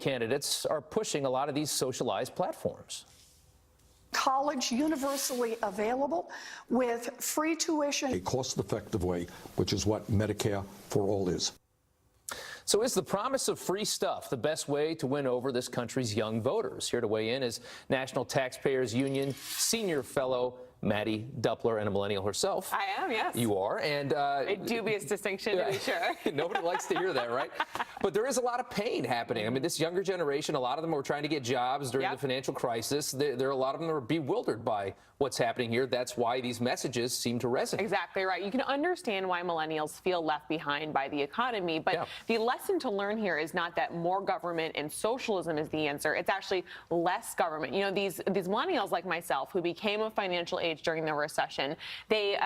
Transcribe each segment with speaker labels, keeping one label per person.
Speaker 1: candidates are pushing a lot of these socialized platforms.
Speaker 2: College universally available with free tuition.
Speaker 3: A cost-effective way, which is what Medicare for All is.
Speaker 1: So is the promise of free stuff the best way to win over this country's young voters? Here to weigh in is National Taxpayers Union senior fellow Mattie Duppler, and a millennial herself.
Speaker 4: I am, yes.
Speaker 1: You are. And
Speaker 4: a dubious distinction, to be sure.
Speaker 1: Nobody likes to hear that, right? But there is a lot of pain happening. I mean, this younger generation, a lot of them were trying to get jobs during the financial crisis. There are a lot of them that are bewildered by what's happening here. That's why these messages seem to resonate.
Speaker 4: Exactly right. You can understand why millennials feel left behind by the economy, but the lesson to learn here is not that more government and socialism is the answer. It's actually less government. You know, these millennials like myself who became of financial age during the recession, they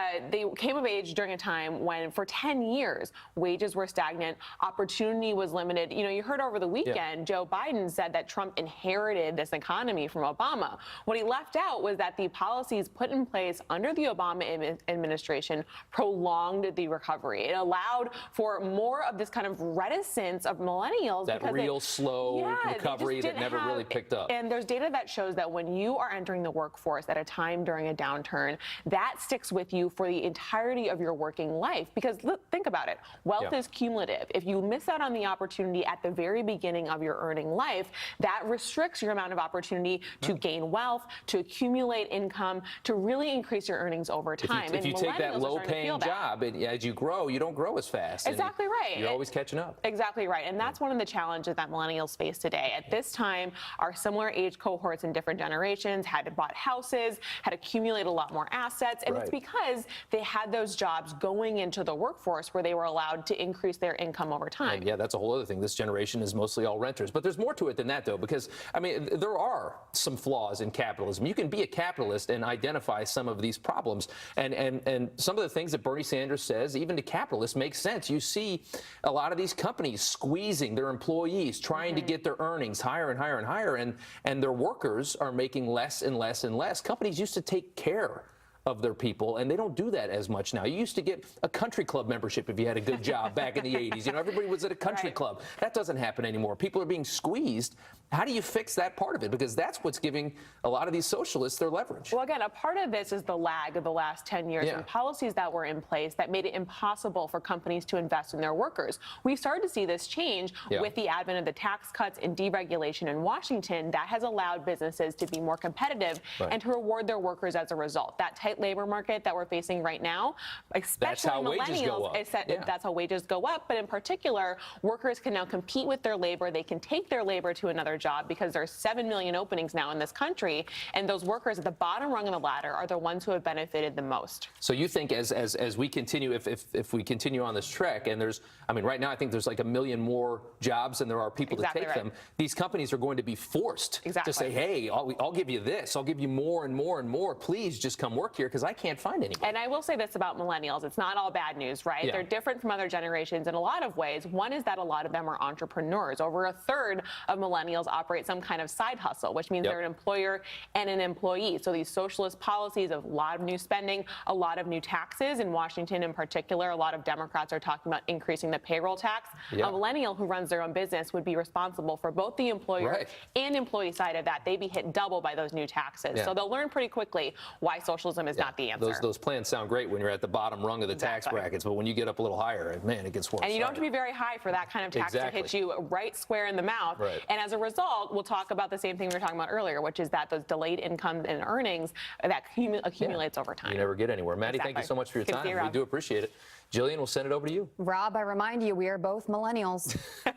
Speaker 4: came of age during a time when for 10 years wages were stagnant, opportunity was limited. You know, you heard over the weekend Joe Biden said that Trump inherited this economy from Obama. What he left out was that the policies put in place under the Obama administration prolonged the recovery. It allowed for more of this kind of reticence of millennials.
Speaker 1: That real slow recovery that never really picked up.
Speaker 4: And there's data that shows that when you are entering the workforce at a time during a downturn, that sticks with you for the entirety of your working life. Because look, think about it. Wealth is cumulative. If you miss out on the opportunity at the very beginning of your earning life, that restricts your amount of opportunity to gain wealth, to accumulate income, to really increase your earnings over time.
Speaker 1: If you take that low-paying job, as you grow, you don't grow as fast.
Speaker 4: Exactly right.
Speaker 1: You're always catching up.
Speaker 4: Exactly right. And that's one of the challenges that millennials face today. At this time, our similar age cohorts in different generations had bought houses, had accumulated a lot more assets, and it's because they had those jobs going into the workforce where they were allowed to increase their income over time.
Speaker 1: And that's a whole other thing. This generation is mostly all renters. But there's more to it than that, though, because, I mean, there are some flaws in capitalism. You can be a capitalist and identify some of these problems. And some of the things that Bernie Sanders says, even to capitalists, make sense. You see a lot of these companies squeezing their employees, trying to get their earnings higher and higher and higher, and their workers are making less and less and less. Companies used to take care of their people, and they don't do that as much now. You used to get a country club membership if you had a good job back in the 80s. You know, everybody was at a country club. That doesn't happen anymore. People are being squeezed. How do you fix that part of it? Because that's what's giving a lot of these socialists their leverage.
Speaker 4: Well, again, a part of this is the lag of the last 10 years and policies that were in place that made it impossible for companies to invest in their workers. We've started to see this change with the advent of the tax cuts and deregulation in Washington. That has allowed businesses to be more competitive and to reward their workers as a result. That tight labor market that we're facing right now, especially millennials, that's how wages go up. But in particular, workers can now compete with their labor. They can take their labor to another job because there's 7 million openings now in this country, and those workers at the bottom rung of the ladder are the ones who have benefited the most.
Speaker 1: So you think as we continue, if we continue on this trek, and there's, I mean, right now I think there's like 1 million more jobs than there are people to take them. These companies are going to be forced to say, hey, I'll give you this, I'll give you more and more and more. Please just come work here because I can't find anybody.
Speaker 4: And I will say this about millennials, it's not all bad news, right? They're different from other generations in a lot of ways. One is that a lot of them are entrepreneurs. Over a third of millennials operate some kind of side hustle, which means they're an employer and an employee. So these socialist policies of a lot of new spending, a lot of new taxes. In Washington in particular, a lot of Democrats are talking about increasing the payroll tax. A millennial who runs their own business would be responsible for both the employer and employee side of that. They'd be hit double by those new taxes. So they'll learn pretty quickly why socialism is not the answer.
Speaker 1: Those plans sound great when you're at the bottom rung of the tax brackets, but when you get up a little higher, man, it gets worse.
Speaker 4: And you don't have to be very high for that kind of tax to hit you right square in the mouth. And as a result, we'll talk about the same thing we were talking about earlier, which is that those delayed incomes and earnings that accumulates over time.
Speaker 1: You never get anywhere. Mattie, thank you so much for your time. We do appreciate it. Jillian, we'll send it over to you.
Speaker 5: Rob, I remind you, we are both millennials,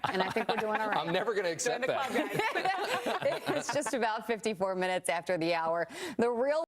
Speaker 5: and I think we're doing all right.
Speaker 1: I'm never going to accept that.
Speaker 5: It's just about 54 minutes after the hour. The real